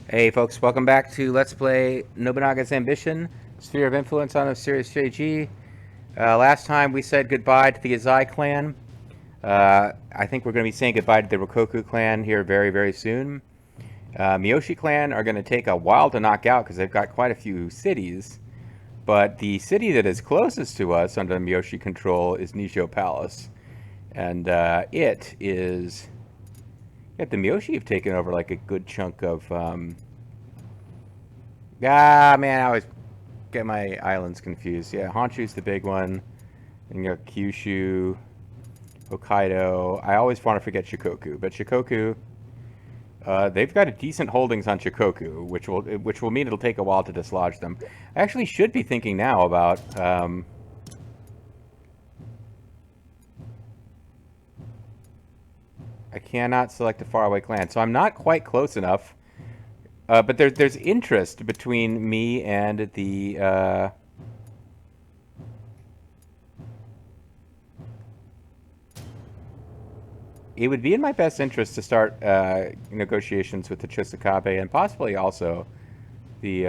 Hey folks, welcome back to Let's Play Nobunaga's Ambition, Sphere of Influence on a Series JG. Last time we said goodbye to the Azai clan. I think we're going to be saying goodbye to the Rokoku clan here very, very soon. Miyoshi clan are going to take a while to knock out because they've got quite a few cities. But the city that is closest to us under Miyoshi control is Nisho Palace. And it is... Yeah, the Miyoshi have taken over like a good chunk of... Ah, man, I always get my islands confused. Yeah, Honshu's the big one. And you got Kyushu, Hokkaido. I always want to forget Shikoku, but Shikoku, they've got a decent holdings on Shikoku, which will mean it'll take a while to dislodge them. I actually should be thinking now about I cannot select a faraway clan, so I'm not quite close enough. But there's interest between me and the it would be in my best interest to start negotiations with the Chisakabe and possibly also the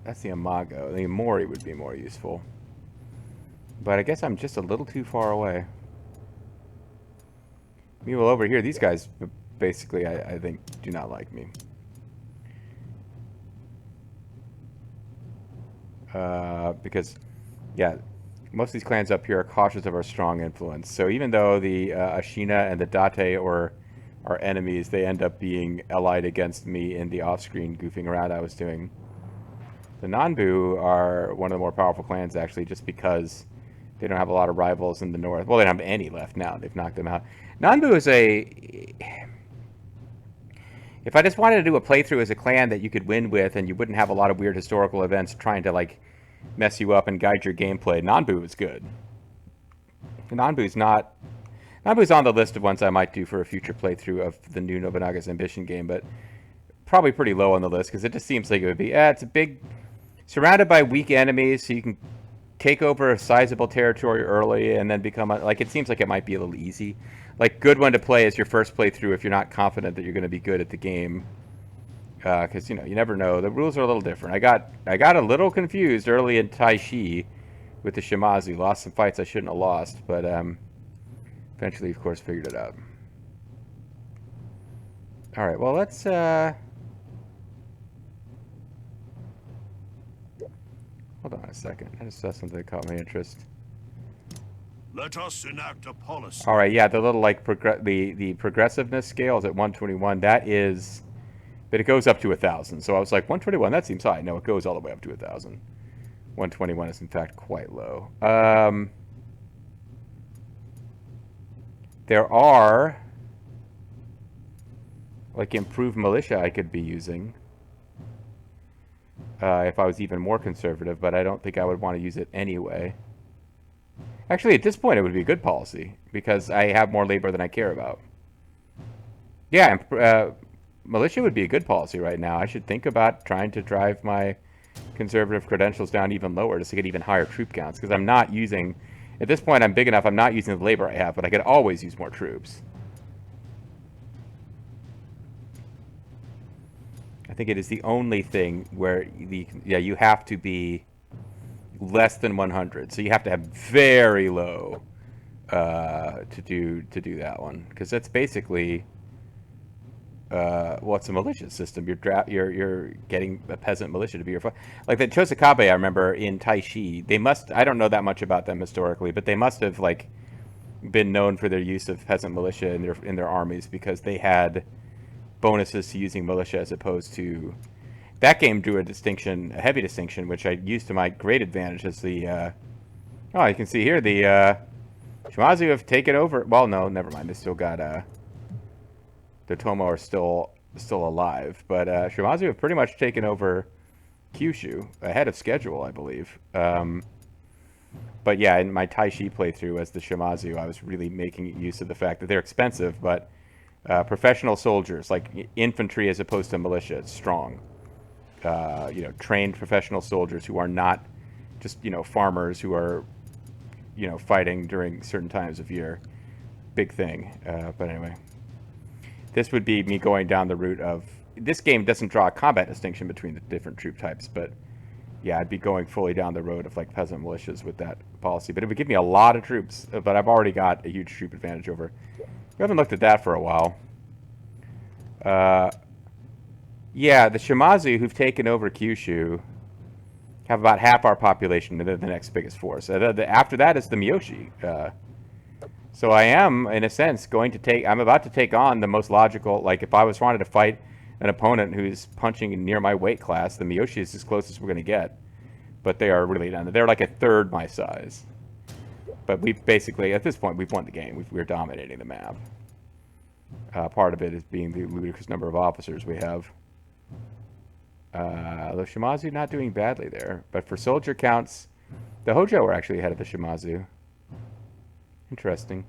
that's the Amago. The Amori would be more useful. But I guess I'm just a little too far away. Meanwhile, over here, these guys basically, I think, do not like me. Because, yeah, most of these clans up here are cautious of our strong influence. So even though the Ashina and the Date are enemies, they end up being allied against me in the off-screen goofing around I was doing. The Nanbu are one of the more powerful clans, actually, just because they don't have a lot of rivals in the north. Well, they don't have any left now. They've knocked them out. Nanbu is a... If I just wanted to do a playthrough as a clan that you could win with and you wouldn't have a lot of weird historical events trying to, like, mess you up and guide your gameplay, Nanbu is good. Nanbu's not... Nanbu's on the list of ones I might do for a future playthrough of the new Nobunaga's Ambition game, but probably pretty low on the list because it just seems like it would be... it's a big... Surrounded by weak enemies, so you can take over a sizable territory early and then become... Like, it seems like it might be a little easy. Like, good one to play as your first playthrough if you're not confident that you're going to be good at the game. Because, you know, you never know. The rules are a little different. I got a little confused early in Taishi with the Shimazu. Lost some fights I shouldn't have lost, but eventually, of course, figured it out. All right, well, let's... Hold on a second. I just saw something that caught my interest. Let us enact a policy. All right, yeah, the little like the progressiveness scale is at 121. That is, but it goes up to 1,000. So I was like, 121. That seems high. No, it goes all the way up to 1,000. 121 is in fact quite low. There are like improved militia I could be using if I was even more conservative, but I don't think I would want to use it anyway. Actually, at this point, it would be a good policy because I have more labor than I care about. Yeah, militia would be a good policy right now. I should think about trying to drive my conservative credentials down even lower just to get even higher troop counts because I'm not using... At this point, I'm big enough, I'm not using the labor I have, but I could always use more troops. I think it is the only thing where you have to be less than 100, so you have to have very low to do that one because that's basically well, it's a militia system. You're getting a peasant militia to be your like the Chosakabe. I remember in Taishi, they must... I don't know that much about them historically, but they must have like been known for their use of peasant militia in their armies because they had bonuses to using militia as opposed to... That game drew a heavy distinction, which I used to my great advantage as the... oh, you can see here, the Shimazu have taken over... Well, no, never mind. They still got... the Tomo are still alive. But Shimazu have pretty much taken over Kyushu, ahead of schedule, I believe. But yeah, in my Taishi playthrough as the Shimazu, I was really making use of the fact that they're expensive, but professional soldiers, like infantry as opposed to militia, it's strong. You know, trained professional soldiers who are not just, you know, farmers who are, you know, fighting during certain times of year. Big thing. But anyway. This would be me going down the route of... This game doesn't draw a combat distinction between the different troop types, but yeah, I'd be going fully down the road of like peasant militias with that policy. But it would give me a lot of troops, but I've already got a huge troop advantage over. We haven't looked at that for a while. Yeah, the Shimazu, who've taken over Kyushu, have about half our population, and they're the next biggest force. After that is the Miyoshi. So I am, in a sense, I'm about to take on the most logical, like if I was wanted to fight an opponent who's punching near my weight class, the Miyoshi is as close as we're going to get. But they are really down. They're like a third my size. But we've basically, at this point, we've won the game. We're dominating the map. Part of it is being the ludicrous number of officers we have. The Shimazu not doing badly there. But for soldier counts, the Hojo are actually ahead of the Shimazu. Interesting.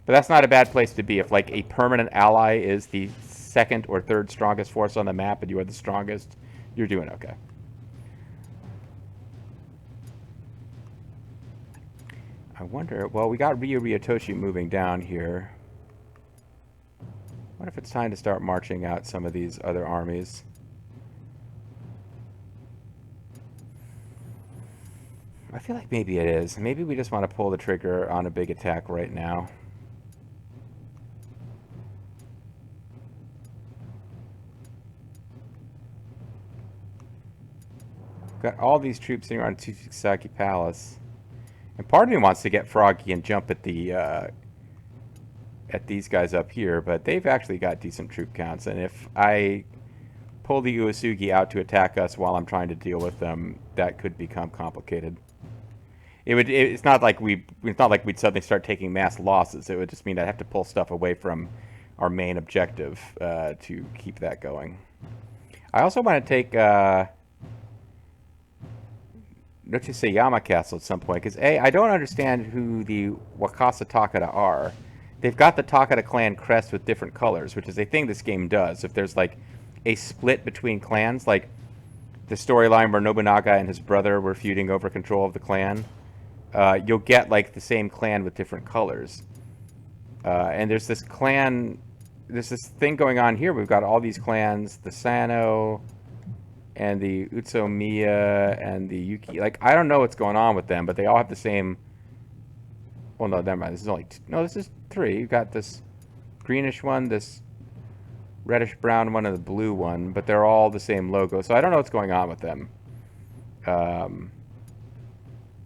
But that's not a bad place to be. If like a permanent ally is the second or third strongest force on the map and you are the strongest, you're doing okay. I wonder, well, we got Ryu Ryotoshi moving down here. What if it's time to start marching out some of these other armies? I feel like maybe it is. Maybe we just want to pull the trigger on a big attack right now. Got all these troops sitting around Tsuchisaki Palace. And part of me wants to get froggy and jump at these guys up here, but they've actually got decent troop counts. And if I pull the Uesugi out to attack us while I'm trying to deal with them, that could become complicated. It's not like we'd suddenly start taking mass losses. It would just mean I'd have to pull stuff away from our main objective to keep that going. I also want to take Nochuseyama Castle at some point, because I don't understand who the Wakasa Takeda are. They've got the Takeda clan crest with different colors, which is a thing this game does. If there's like a split between clans, like the storyline where Nobunaga and his brother were feuding over control of the clan, you'll get like the same clan with different colors. And there's this thing going on here. We've got all these clans, the Sano and the Utsunomiya and the Yuki. Like, I don't know what's going on with them, but they all have the same... Well, no, never mind. This is only two. No, this is three. You've got this greenish one, this reddish-brown one, and the blue one, but they're all the same logo. So I don't know what's going on with them.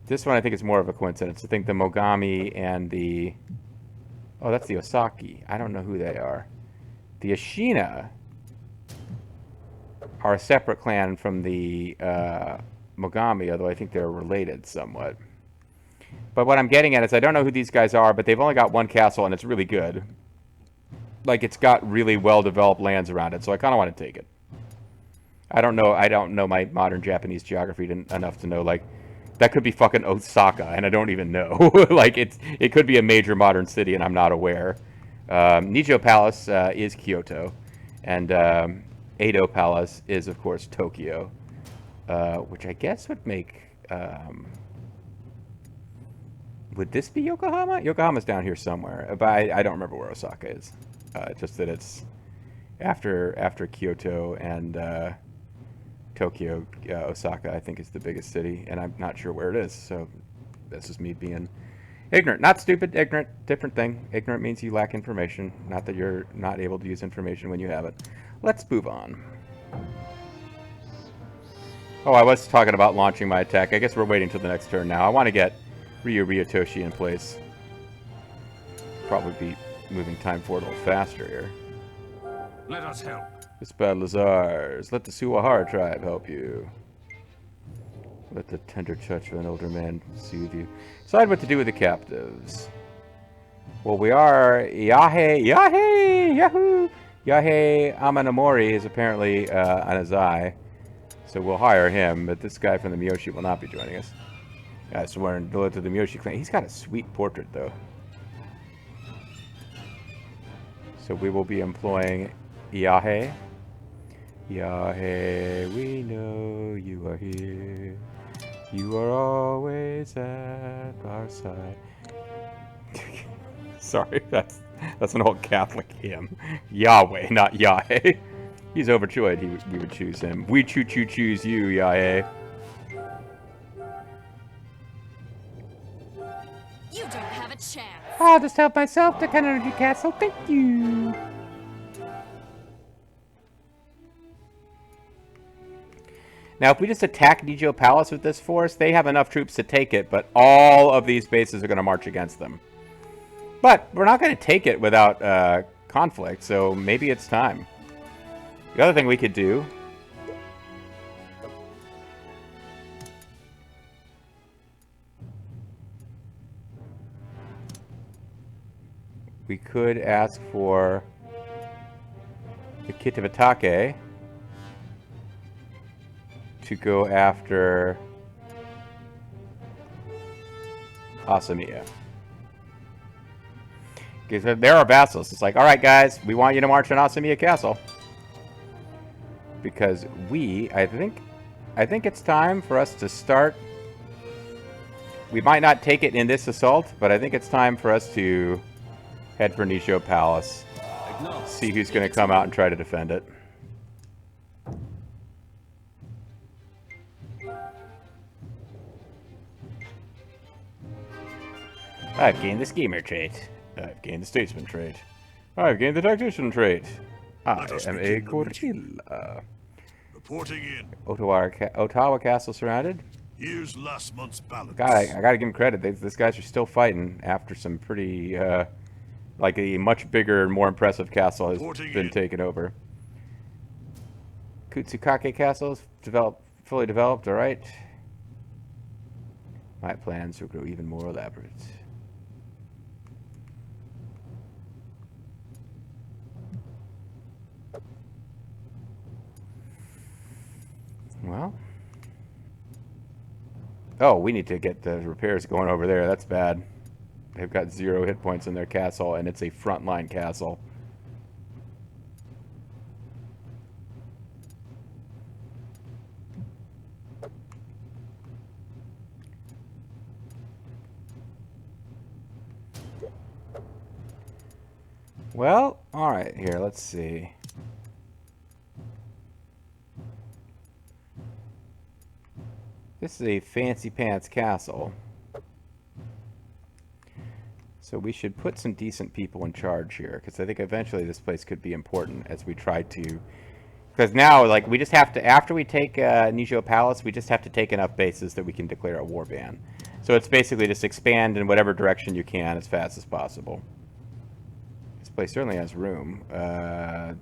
This one I think is more of a coincidence. I think the Mogami and the... Oh, that's the Osaki. I don't know who they are. The Ashina are a separate clan from the Mogami, although I think they're related somewhat. But what I'm getting at is I don't know who these guys are, but they've only got one castle, and it's really good. Like, it's got really well-developed lands around it, so I kind of want to take it. I don't know my modern Japanese geography enough to know, like, that could be fucking Osaka, and I don't even know. Like, it could be a major modern city, and I'm not aware. Nijo Palace is Kyoto, and Edo Palace is, of course, Tokyo, which I guess would make... would this be Yokohama? Yokohama's down here somewhere, but I don't remember where Osaka is. Just that it's after Kyoto and Tokyo, Osaka, I think, is the biggest city, and I'm not sure where it is, so this is me being ignorant. Not stupid, ignorant, different thing. Ignorant means you lack information, not that you're not able to use information when you have it. Let's move on. Oh, I was talking about launching my attack. I guess we're waiting till the next turn now. I want to get Ryu Ryotoshi in place. Probably be moving time forward a little faster here. Let us help. This battle is ours. Let the Suwahara tribe help you. Let the tender touch of an older man soothe you. Decide what to do with the captives. Well, we are Yahoo! Yahei Amanamori is apparently an Azai, so we'll hire him, but this guy from the Miyoshi will not be joining us. So we're in to the Miyoshi clan. He's got a sweet portrait, though. So we will be employing Yahei. Yahei, we know you are here. You are always at our side. Sorry, That's an old Catholic hymn. Yahweh, not Yahweh. He's overjoyed we would choose him. We choose you, Yahweh. You don't have a chance. I'll just help myself to Energy Castle. Thank you. Now, if we just attack Nijo Palace with this force, they have enough troops to take it, but all of these bases are going to march against them. But we're not going to take it without conflict, so maybe it's time. The other thing we could do... we could ask for the Kitavatake to go after Asamiya. Because they're our vassals. It's like, alright guys, we want you to march on Asamiya Castle. Because I think it's time for us to start. We might not take it in this assault, but I think it's time for us to head for Nisho Palace. See who's going to come out and try to defend it. I've gained the schemer trait. I've gained the statesman trait. I've gained the tactician trait. I am a gorilla. Reporting in. Ottawa Castle surrounded. Here's last month's balance. God, I gotta give him credit. These guys are still fighting after some pretty, like a much bigger and more impressive castle has been taken over. Kutsukake Castle is fully developed, alright. My plans will grow even more elaborate. Well. Oh, we need to get the repairs going over there. That's bad. They've got 0 hit points in their castle, and it's a frontline castle. Well, alright, here, let's see. This is a fancy pants castle. So we should put some decent people in charge here, because I think eventually this place could be important as we try to... Because now, like, we just have to, after we take Nijo Palace, we just have to take enough bases that we can declare a war ban. So it's basically just expand in whatever direction you can as fast as possible. This place certainly has room.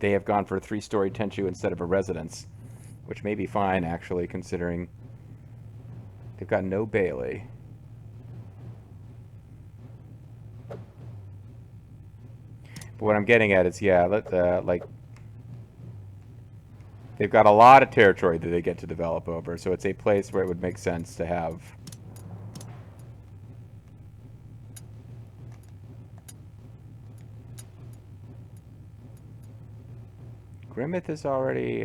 They have gone for a 3-story Tenchu instead of a residence, which may be fine, actually, considering they've got no Bailey. But what I'm getting at is, yeah, like, they've got a lot of territory that they get to develop over, so it's a place where it would make sense to have. Grimmeth is already,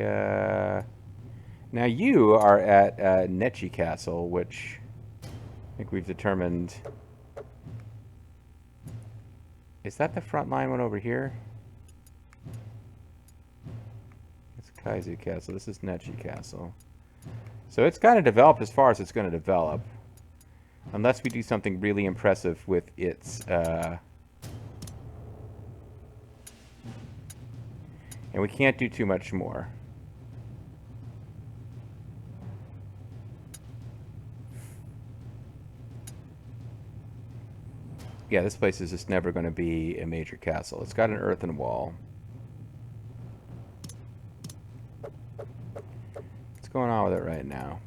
now you are at Nechi Castle, which I think we've determined... Is that the front line one over here? It's Kaizu Castle. This is Nechi Castle. So it's kind of developed as far as it's going to develop. Unless we do something really impressive with its... And we can't do too much more. Yeah, this place is just never going to be a major castle. It's got an earthen wall. What's going on with it right now?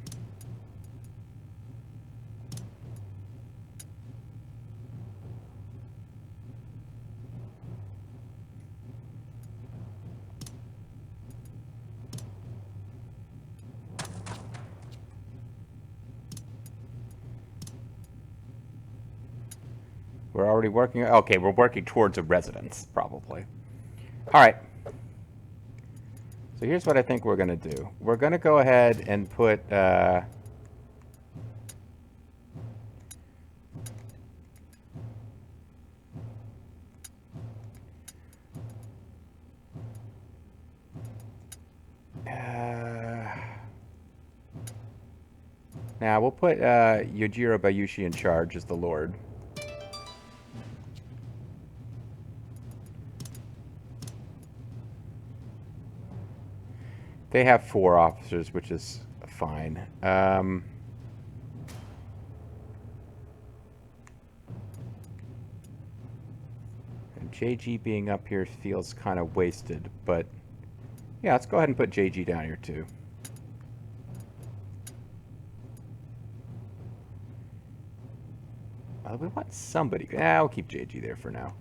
We're already working... Okay, we're working towards a residence, probably. Alright. So here's what I think we're going to do. We're going to go ahead and put... Now, we'll put Yojiro Bayushi in charge as the Lord. They have 4 officers, which is fine. And JG being up here feels kind of wasted, but yeah, let's go ahead and put JG down here too. We want somebody. Yeah, we'll keep JG there for now.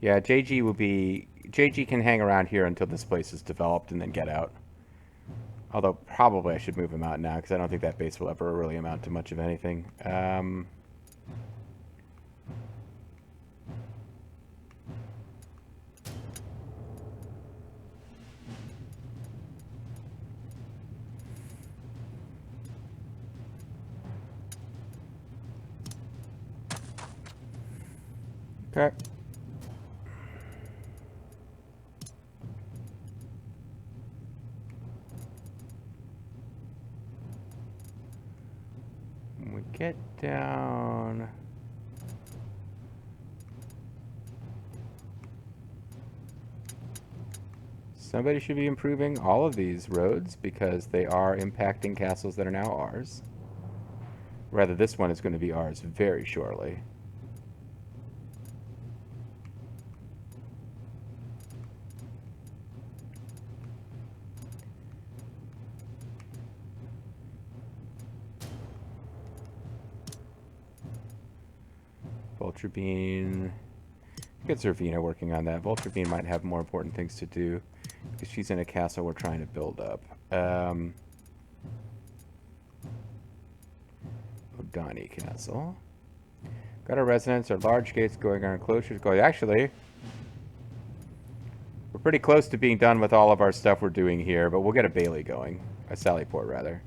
Yeah, JG can hang around here until this place is developed and then get out. Although probably I should move him out now because I don't think that base will ever really amount to much of anything. Okay. When we get down... Somebody should be improving all of these roads because they are impacting castles that are now ours. Rather, this one is going to be ours very shortly. Vulture Bean. Get Zervina working on that. Vulture Bean might have more important things to do because she's in a castle we're trying to build up. Odani Castle. Got our residents, our large gates going, our enclosures going. Actually, we're pretty close to being done with all of our stuff we're doing here, but we'll get a Bailey going. A Sallyport, rather.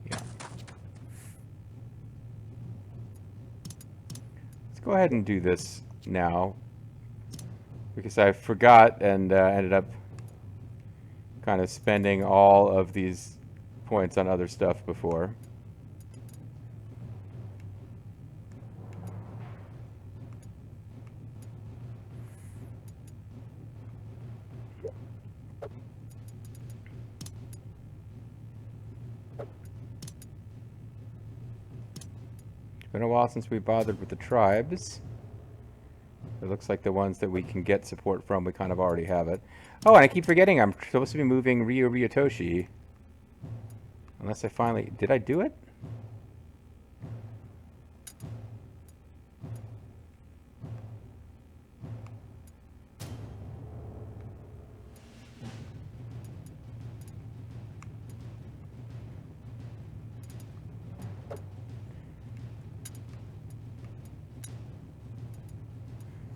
Yeah. Let's go ahead and do this now, because I forgot and ended up kind of spending all of these points on other stuff before. It's been a while since we bothered with the tribes. It looks like the ones that we can get support from, we kind of already have it. Oh, and I keep forgetting I'm supposed to be moving Ryo Ryotoshi. Unless I finally... Did I do it?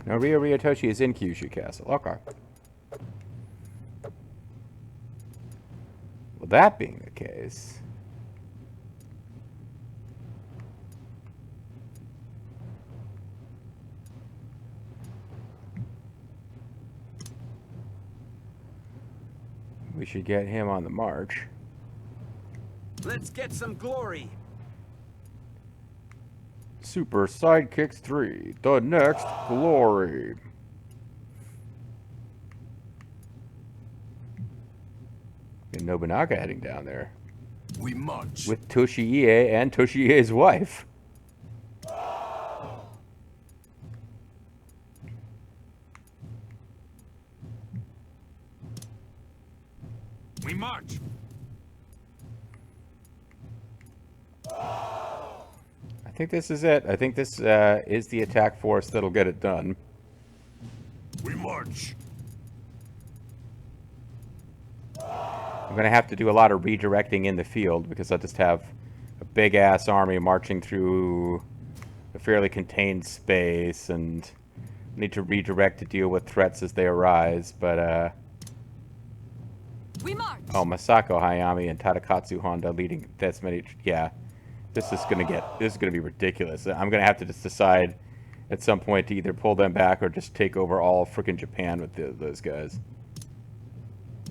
No, Ryo Ryotoshi is in Kyushu Castle. Okay. Well, that being the case... we should get him on the march. Let's get some glory. Super Sidekicks 3, the next glory. And Nobunaga heading down there. We march. With Toshiie and Toshiie's wife. We march. I think this is it. I think this is the attack force that'll get it done. We march. I'm going to have to do a lot of redirecting in the field because I'll just have a big-ass army marching through a fairly contained space, and need to redirect to deal with threats as they arise, but, We march. oh, Masako Hayami and Tadakatsu Honda leading this many... Yeah. This is gonna be ridiculous. I'm gonna have to just decide at some point to either pull them back or just take over all freaking Japan with those guys.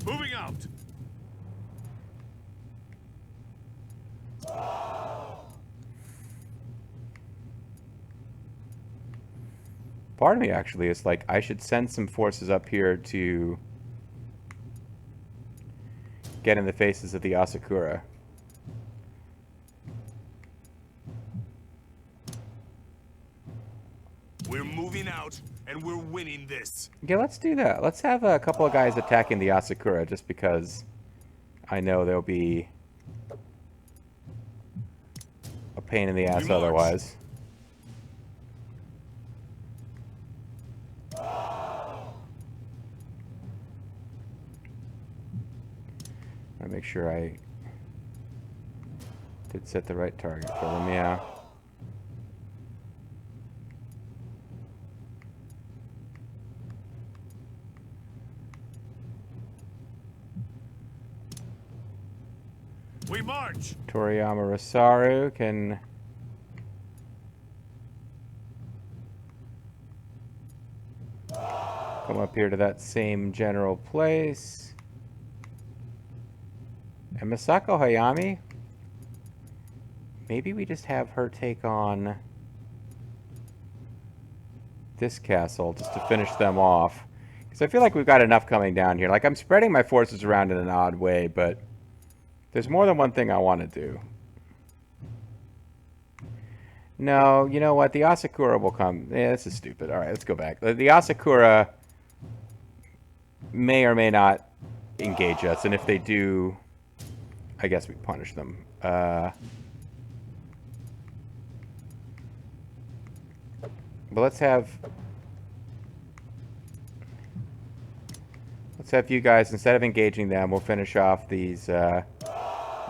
Moving out. Part of me actually is like, I should send some forces up here to get in the faces of the Asakura. We're moving out, and we're winning this. Yeah, let's do that. Let's have a couple of guys attacking the Asakura, just because I know they'll be a pain in the ass march. otherwise. I make sure I did set the right target for them, yeah. We march. Toriyama Rosaru can come up here to that same general place. And Masako Hayami, maybe we just have her take on this castle just to finish them off. Because I feel like we've got enough coming down here. Like, I'm spreading my forces around in an odd way, but there's more than one thing I want to do. No, you know what? The Asakura will come. Yeah, this is stupid. All right, let's go back. The Asakura may or may not engage us, and if they do, I guess we punish them. But let's have you guys, instead of engaging them, we'll finish off these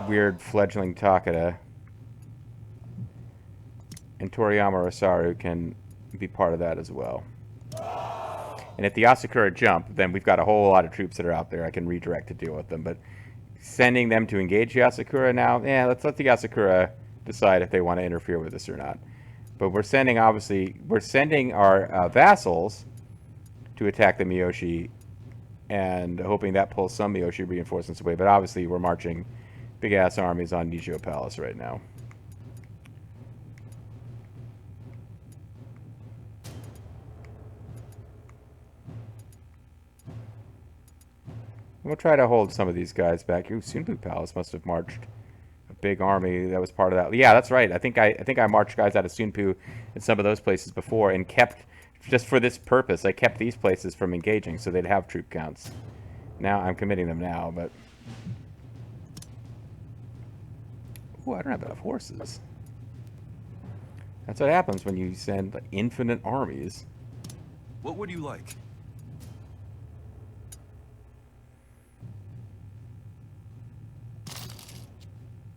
weird fledgling Takeda. And Toriyama Rosaru can be part of that as well. And if the Asakura jump, then we've got a whole lot of troops that are out there I can redirect to deal with them. But sending them to engage the Asakura now, yeah, let's let the Asakura decide if they want to interfere with us or not. But we're sending, obviously, our vassals to attack the Miyoshi, and hoping that pulls some Miyoshi reinforcements away. But obviously, we're marching big-ass armies on Nijo Palace right now. We'll try to hold some of these guys back. Ooh, Sunbu Palace must have marched a big army that was part of that. Yeah, that's right. I think I marched guys out of Sunbu and some of those places before, and kept, just for this purpose, I kept these places from engaging so they'd have troop counts. Now I'm committing them now, but ooh, I don't have enough horses. That's what happens when you send infinite armies. What would you like?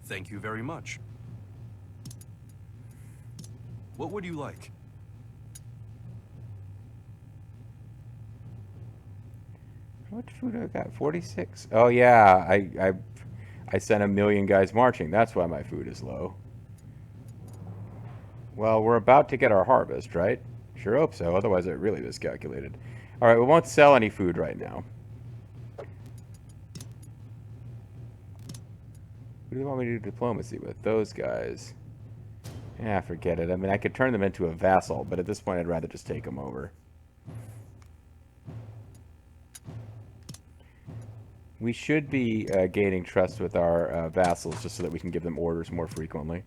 Thank you very much. What would you like? How much food I got? 46. Oh yeah, I sent 1 million guys marching. That's why my food is low. Well, we're about to get our harvest, right? Sure hope so. Otherwise, I really miscalculated. All right, we won't sell any food right now. Who do you want me to do diplomacy with? Those guys. Yeah, forget it. I mean, I could turn them into a vassal, but at this point, I'd rather just take them over. We should be gaining trust with our vassals just so that we can give them orders more frequently.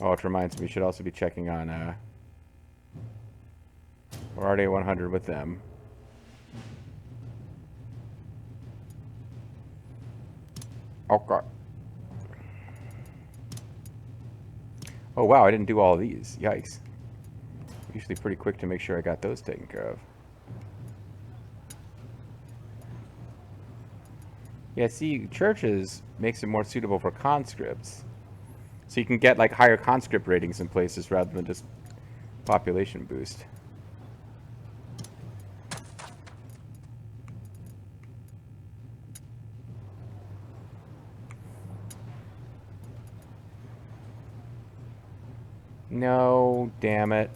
Oh, it reminds me, we should also be checking on... we're already at 100 with them. Okay. Oh, wow, I didn't do all of these. Yikes. Usually pretty quick to make sure I got those taken care of. Yeah, see, churches makes it more suitable for conscripts. So you can get like higher conscript ratings in places rather than just population boost. No, damn it.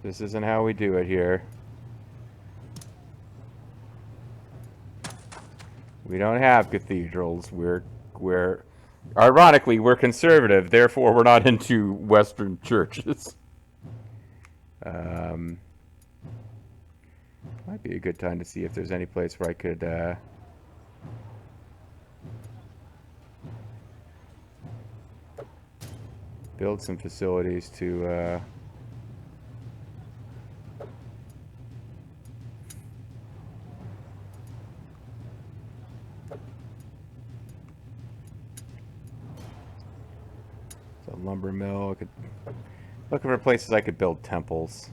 This isn't how we do it here. We don't have cathedrals. We're ironically, we're conservative, therefore we're not into Western churches. Might be a good time to see if there's any place where I could build some facilities to so lumber mill. I could looking for places I could build temples.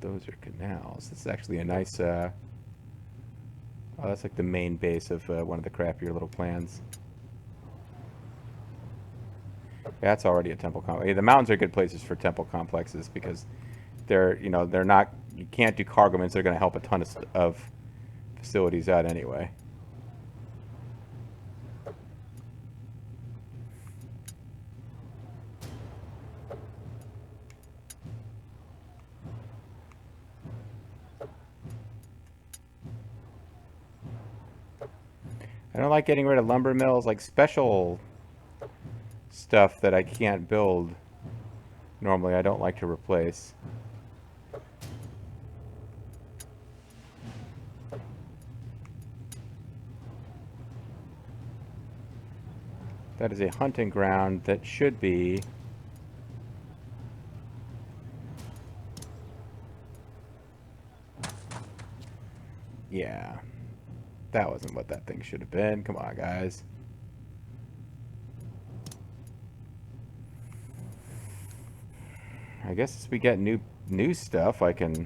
Those are canals. This is actually a nice oh, that's like the main base of one of the crappier little plans. Yeah, that's already a temple complex. The mountains are good places for temple complexes because they're, you know, they're not, you can't do cargoments. They're going to help a ton of facilities out anyway. I don't like getting rid of lumber mills, like special stuff that I can't build normally. I don't like to replace. That is a hunting ground that should be yeah. That wasn't what that thing should have been. Come on, guys. I guess as we get new stuff, I can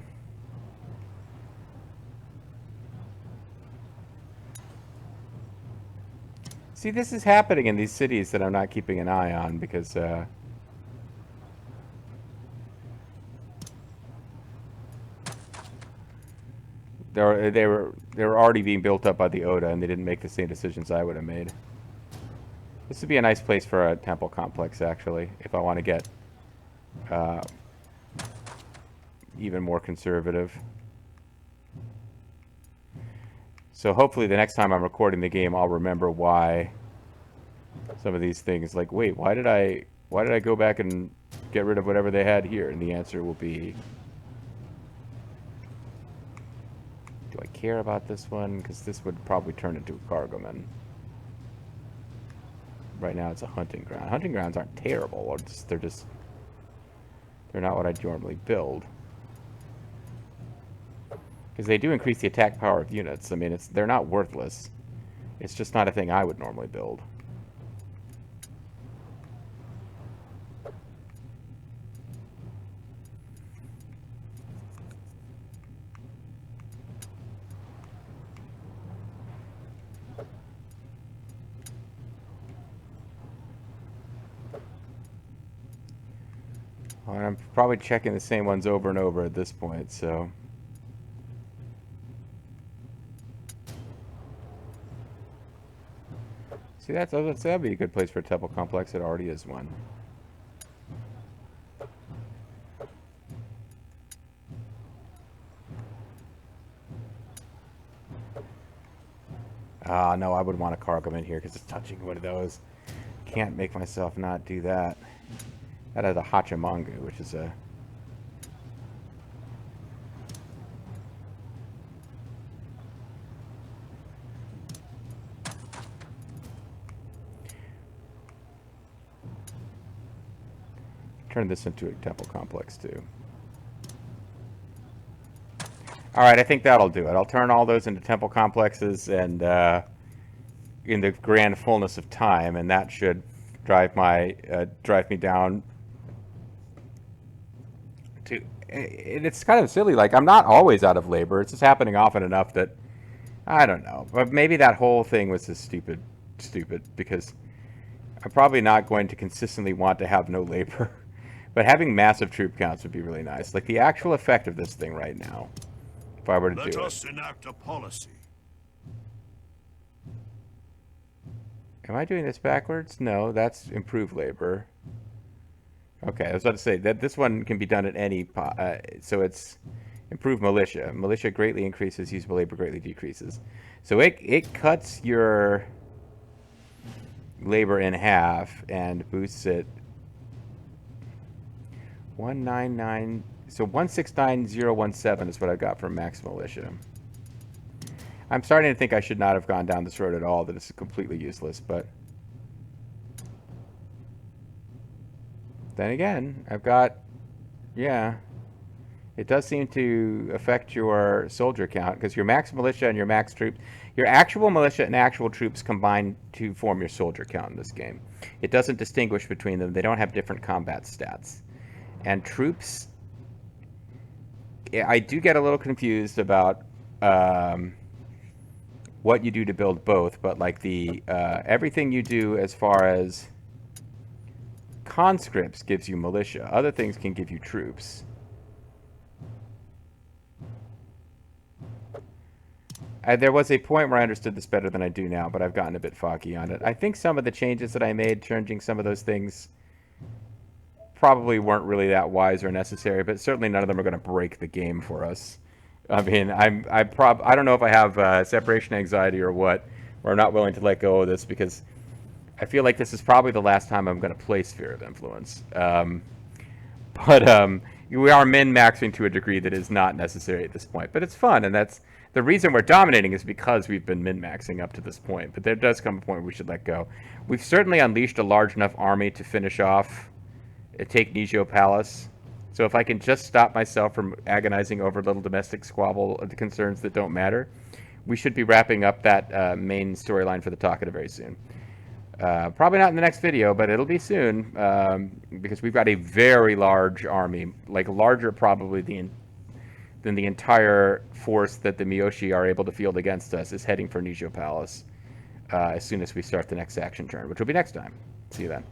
see this is happening in these cities that I'm not keeping an eye on because they were already being built up by the Oda, and they didn't make the same decisions I would have made. This would be a nice place for a temple complex, actually, if I want to get even more conservative. So hopefully the next time I'm recording the game, I'll remember why some of these things, like, wait, why did I go back and get rid of whatever they had here? And the answer will be, do I care about this one? Because this would probably turn into a cargoman. Right now it's a hunting ground. Hunting grounds aren't terrible. They're not what I'd normally build. Because they do increase the attack power of units. I mean, they're not worthless. It's just not a thing I would normally build. Well, I'm probably checking the same ones over and over at this point, so... See, that'd be a good place for a temple complex. It already is one. No, I would want a cargo in here because it's touching one of those. Can't make myself not do that. That has a Hachimangu, which is a... Turn this into a temple complex too. Alright, I think that'll do it. I'll turn all those into temple complexes and in the grand fullness of time, and that should drive me down to it's kind of silly. Like, I'm not always out of labor. It's just happening often enough that I don't know. But maybe that whole thing was just stupid because I'm probably not going to consistently want to have no labor. But having massive troop counts would be really nice. Like the actual effect of this thing right now, if I were to Let do us it. enact a policy. Am I doing this backwards? No, that's improve labor. Okay, I was about to say that this one can be done at any, so it's improve militia. Militia greatly increases, usable labor greatly decreases. So it cuts your labor in half and boosts it 199. So 169017 is what I got from max militia. I'm starting to think I should not have gone down this road at all. That it's completely useless, but then again, I've got, yeah, it does seem to affect your soldier count because your max militia and your max troops, your actual militia and actual troops combine to form your soldier count in this game. It doesn't distinguish between them. They don't have different combat stats. And troops, I do get a little confused about what you do to build both, but like the everything you do as far as conscripts gives you militia. Other things can give you troops. There was a point where I understood this better than I do now, but I've gotten a bit foggy on it. I think some of the changes that I made, changing some of those things, probably weren't really that wise or necessary, but certainly none of them are going to break the game for us. I mean, I don't know if I have separation anxiety or what, or I'm not willing to let go of this because I feel like this is probably the last time I'm going to play Sphere of Influence. But we are min-maxing to a degree that is not necessary at this point. But it's fun, and that's the reason we're dominating is because we've been min-maxing up to this point. But there does come a point where we should let go. We've certainly unleashed a large enough army to finish off, take Nijio Palace. So if I can just stop myself from agonizing over little domestic squabble concerns that don't matter, we should be wrapping up that main storyline for the Takeda very soon. Probably not in the next video, but it'll be soon because we've got a very large army, like larger probably than the entire force that the Miyoshi are able to field against us is heading for Nijio Palace as soon as we start the next action turn, which will be next time. See you then.